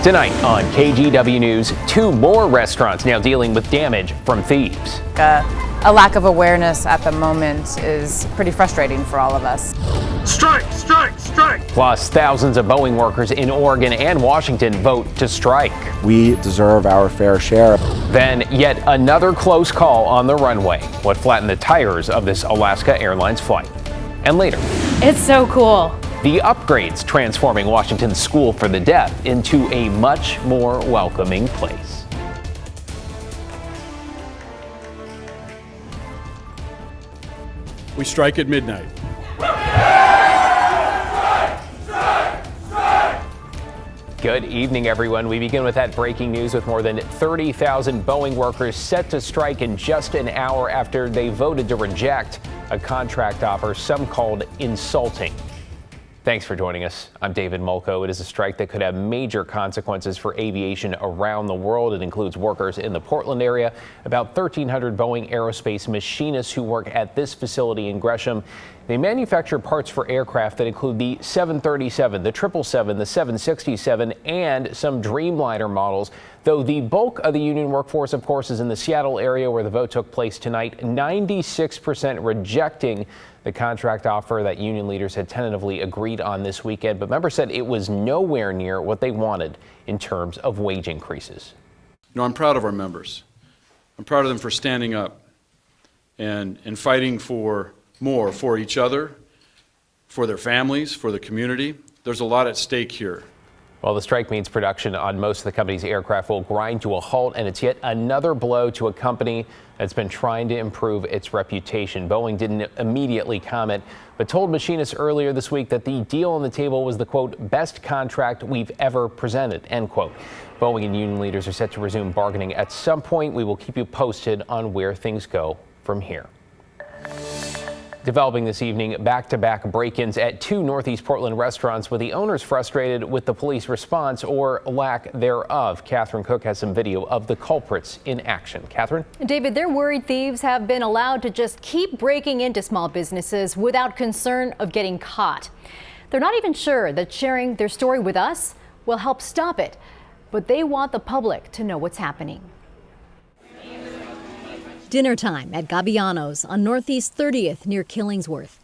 Tonight on KGW News, 2 more restaurants now dealing with damage from thieves. A lack of awareness at the moment is pretty frustrating for all of us. Strike, strike, strike! Plus, thousands of Boeing workers in Oregon and Washington vote to strike. We deserve our fair share. Then yet another close call on the runway. What flattened the tires of this Alaska Airlines flight. And later, it's so cool. The upgrades transforming Washington's school for the deaf into a much more welcoming place. We strike at midnight. Good evening, everyone. We begin with that breaking news with more than 30,000 Boeing workers set to strike in just an hour after they voted to reject a contract offer some called insulting. Thanks for joining us. I'm David Mulco. It is a strike that could have major consequences for aviation around the world. It includes workers in the Portland area, about 1,300 Boeing aerospace machinists who work at this facility in Gresham. They manufacture parts for aircraft that include the 737, the 777, the 767, and some Dreamliner models. Though the bulk of the union workforce, of course, is in the Seattle area where the vote took place tonight, 96% rejecting the contract offer that union leaders had tentatively agreed on this weekend. But members said it was nowhere near what they wanted in terms of wage increases. No, I'm proud of our members. I'm proud of them for standing up and fighting for more for each other, for their families, for the community. There's a lot at stake here. Well, the strike means production on most of the company's aircraft will grind to a halt, and it's yet another blow to a company that's been trying to improve its reputation. Boeing didn't immediately comment, but told machinists earlier this week that the deal on the table was the, quote, best contract we've ever presented, end quote. Boeing and union leaders are set to resume bargaining at some point. We will keep you posted on where things go from here. Developing this evening, back-to-back break-ins at 2 Northeast Portland restaurants with the owners frustrated with the police response or lack thereof. Catherine Cook has some video of the culprits in action. Catherine? David, they're worried thieves have been allowed to just keep breaking into small businesses without concern of getting caught. They're not even sure that sharing their story with us will help stop it, but they want the public to know what's happening. Dinner time at Gabbiano's on Northeast 30th near Killingsworth.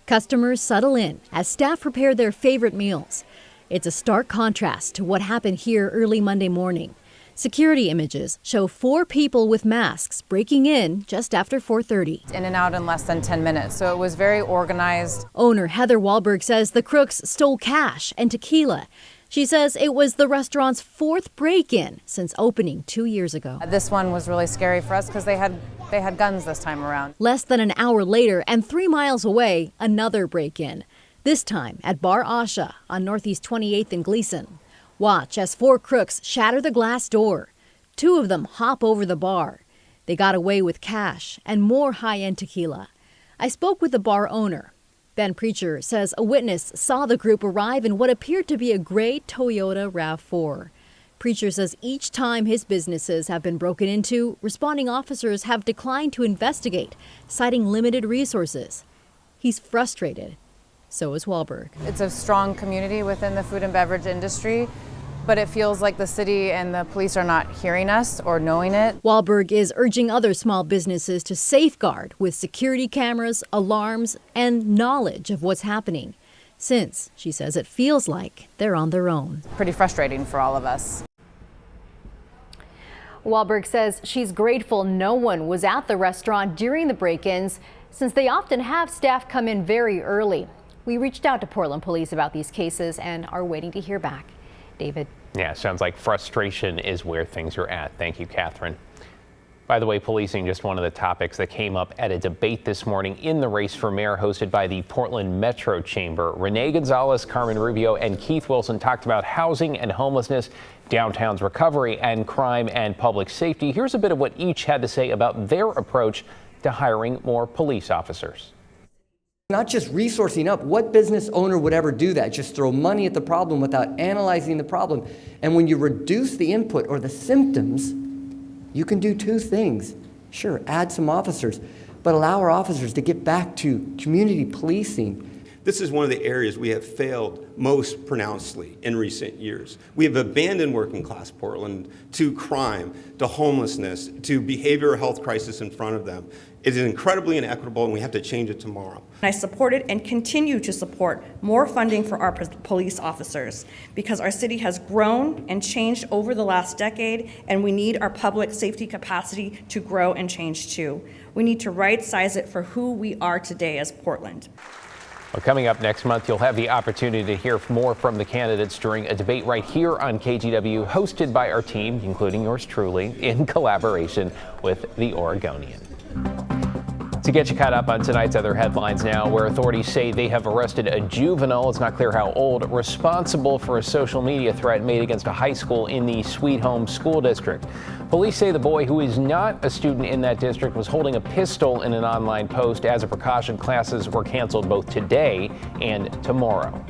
Customers settle in as staff prepare their favorite meals. It's a stark contrast to what happened here early Monday morning. Security images show 4 people with masks breaking in just after 4:30. In and out in less than 10 minutes, so it was very organized. Owner Heather Wahlberg says the crooks stole cash and tequila. She says it was the restaurant's 4th break-in since opening 2 years ago. This one was really scary for us because they had guns this time around. Less than an hour later and 3 miles away, another break-in. This time at Bar Asha on Northeast 28th and Gleason. Watch as 4 crooks shatter the glass door. 2 of them hop over the bar. They got away with cash and more high-end tequila. I spoke with the bar owner. Ben Preacher says a witness saw the group arrive in what appeared to be a gray Toyota RAV4. Preacher says each time his businesses have been broken into, responding officers have declined to investigate, citing limited resources. He's frustrated. So is Wahlberg. It's a strong community within the food and beverage industry, but it feels like the city and the police are not hearing us or knowing it. Wahlberg is urging other small businesses to safeguard with security cameras, alarms, and knowledge of what's happening, since, she says, it feels like they're on their own. Pretty frustrating for all of us. Wahlberg says she's grateful no one was at the restaurant during the break-ins, since they often have staff come in very early. We reached out to Portland police about these cases and are waiting to hear back. David? Yeah, sounds like frustration is where things are at. Thank you, Catherine. By the way, policing, just one of the topics that came up at a debate this morning in the race for mayor hosted by the Portland Metro Chamber. Renee Gonzalez, Carmen Rubio, and Keith Wilson talked about housing and homelessness, downtown's recovery, and crime and public safety. Here's a bit of what each had to say about their approach to hiring more police officers. Not just resourcing up. What business owner would ever do that? Just throw money at the problem without analyzing the problem. And when you reduce the input or the symptoms, you can do 2 things. Sure, add some officers, but allow our officers to get back to community policing. This is one of the areas we have failed most pronouncedly in recent years. We have abandoned working class Portland to crime, to homelessness, to behavioral health crisis in front of them. It is incredibly inequitable, and we have to change it tomorrow. I supported and continue to support more funding for our police officers because our city has grown and changed over the last decade, and we need our public safety capacity to grow and change too. We need to right-size it for who we are today as Portland. Well, coming up next month, you'll have the opportunity to hear more from the candidates during a debate right here on KGW, hosted by our team, including yours truly, in collaboration with The Oregonian. To get you caught up on tonight's other headlines now, where authorities say they have arrested a juvenile, it's not clear how old, responsible for a social media threat made against a high school in the Sweet Home School District. Police say the boy, who is not a student in that district, was holding a pistol in an online post. As a precaution, classes were canceled both today and tomorrow.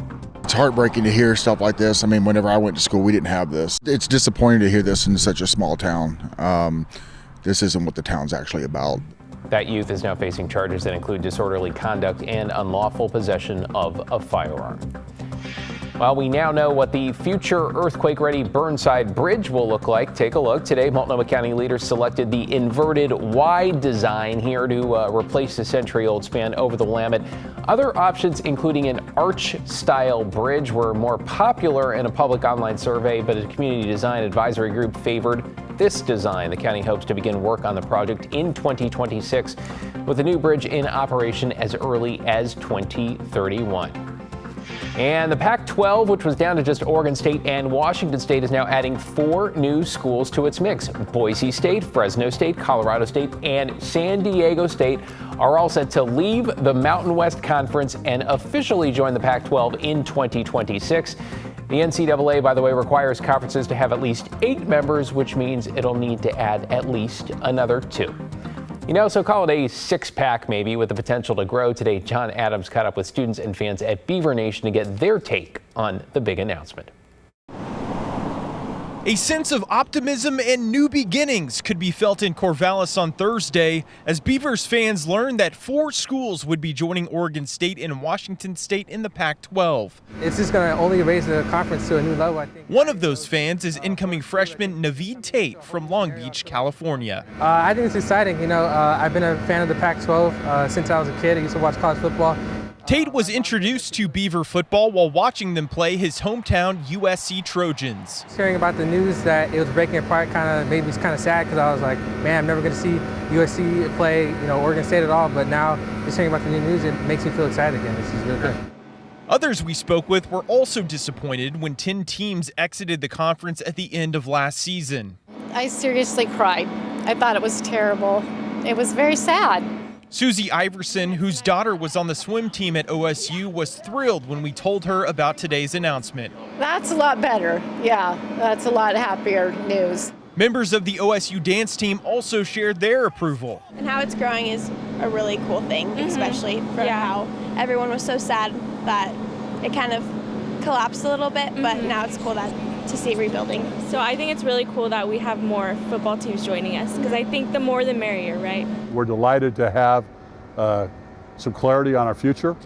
It's heartbreaking to hear stuff like this. I mean, whenever I went to school, we didn't have this. It's disappointing to hear this in such a small town. This isn't what the town's actually about. That youth is now facing charges that include disorderly conduct and unlawful possession of a firearm. Well, we now know what the future earthquake-ready Burnside Bridge will look like. Take a look. Today, Multnomah County leaders selected the inverted Y design here to replace the century-old span over the Willamette. Other options, including an arch-style bridge, were more popular in a public online survey, but a community design advisory group favored this design. The county hopes to begin work on the project in 2026, with the new bridge in operation as early as 2031. And the Pac-12, which was down to just Oregon State and Washington State, is now adding 4 new schools to its mix. Boise State, Fresno State, Colorado State, and San Diego State are all set to leave the Mountain West Conference and officially join the Pac-12 in 2026. The NCAA, by the way, requires conferences to have at least 8 members, which means it'll need to add at least another 2. You know, so call it a 6-pack maybe, with the potential to grow. Today, John Adams caught up with students and fans at Beaver Nation to get their take on the big announcement. A sense of optimism and new beginnings could be felt in Corvallis on Thursday as Beavers fans learned that 4 schools would be joining Oregon State and Washington State in the Pac-12. It's just going to only raise the conference to a new level, I think. One of those fans is incoming freshman Naveed Tate from Long Beach, California. I think it's exciting. You know, I've been a fan of the Pac-12 since I was a kid. I used to watch college football. Tate was introduced to Beaver football while watching them play his hometown USC Trojans. Hearing about the news that it was breaking apart kind of made me kind of sad, because I was like, man, I'm never going to see USC play, Oregon State at all. But now just hearing about the new news, it makes me feel excited again. This is really good. Others we spoke with were also disappointed when 10 teams exited the conference at the end of last season. I seriously cried. I thought it was terrible. It was very sad. Susie Iverson, whose daughter was on the swim team at OSU, was thrilled when we told her about today's announcement. That's a lot better. Yeah, that's a lot happier news. Members of the OSU dance team also shared their approval. And how it's growing is a really cool thing, especially for how everyone was so sad that it kind of collapsed a little bit, but now it's cool to see rebuilding. So I think it's really cool that we have more football teams joining us, because I think the more the merrier, right? We're delighted to have some clarity on our future.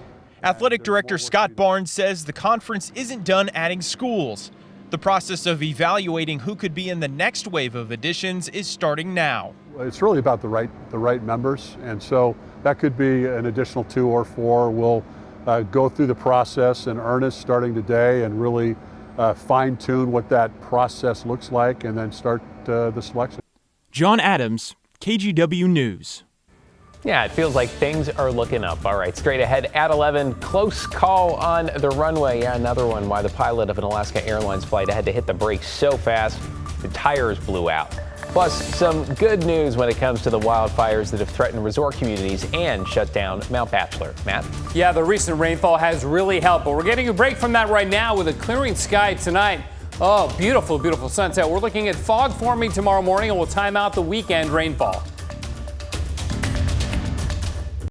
Athletic Director Scott Barnes says the conference isn't done adding schools. The process of evaluating who could be in the next wave of additions is starting now. It's really about the right members, and so that could be an additional 2 or 4. We'll go through the process in earnest starting today and really fine-tune what that process looks like, and then start the selection. John Adams, KGW News. Yeah, it feels like things are looking up. All right, straight ahead at 11, close call on the runway. Yeah, another one. Why the pilot of an Alaska Airlines flight had to hit the brakes so fast the tires blew out. Plus, some good news when it comes to the wildfires that have threatened resort communities and shut down Mount Bachelor. Matt? Yeah, the recent rainfall has really helped, but we're getting a break from that right now with a clearing sky tonight. Oh, beautiful, beautiful sunset. We're looking at fog forming tomorrow morning, and we'll time out the weekend rainfall.